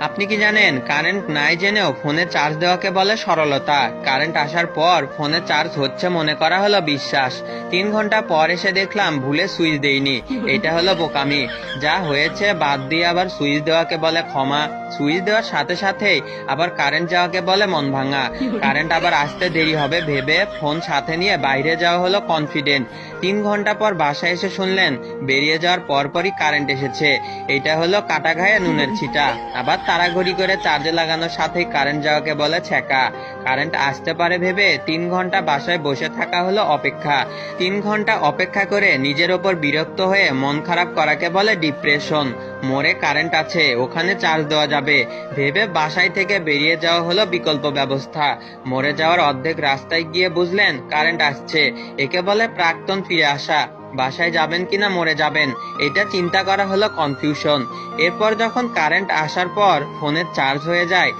আপনি কি জানেন, কারেন্ট নাই জেনেও ফোনে চার্জ দেওয়াকে বলে সরলতা। কারেন্ট আসার পর ফোনে চার্জ হচ্ছে মনে করা হলো বিশ্বাস। 3 ঘন্টা পর এসে দেখলাম ভুলে সুইচ দেইনি, এটা হলো বোকামি। যা হয়েছে বাদ দিয়ে আবার সুইচ দেওয়াকে বলে ক্ষমা। সুইচ দেওয়ার সাথে সাথেই আবার কারেন্ট যাওয়াকে বলে মন ভাঙা। কারেন্ট আবার আসতে দেরি হবে ভেবে ফোন সাথে নিয়ে বাইরে যাওয়া হলো কনফিডেন্ট। 3 ঘন্টা পর বাসায় এসে শুনলেন বেরিয়ে যাওয়ার পরপরই কারেন্ট এসেছে। এটা হলো কাটা ঘায়ে নুনের ছিটা। আবার তাড়াঘড়ি করে চার্জে লাগানোর সাথেই কারেন্ট যাওয়াকে বলে ছ্যাঁকা। কারেন্ট আসতে পারে ভেবে 3 ঘন্টা বাসায় বসে থাকা হলো অপেক্ষা। 3 ঘন্টা অপেক্ষা করে নিজের ওপর বিরক্ত হয়ে মন খারাপ করাকে বলে ডিপ্রেশন। মোড়ে কারেন্ট আছে, ওখানে চার্জ দেওয়া যাবে ভেবে বাসায় থেকে বেরিয়ে যাওয়া হলো বিকল্প ব্যবস্থা। মরে যাওয়ার অর্ধেক রাস্তায় গিয়ে বুঝলেন কারেন্ট আসছে, একে বলে প্রাক্তন ফিরে আসা। বাসায় যাবেন কিনা মরে যাবেন, এটা চিন্তা করা হলো কনফিউশন। এরপর যখন কারেন্ট আসার পর ফোনের চার্জ হয়ে যায়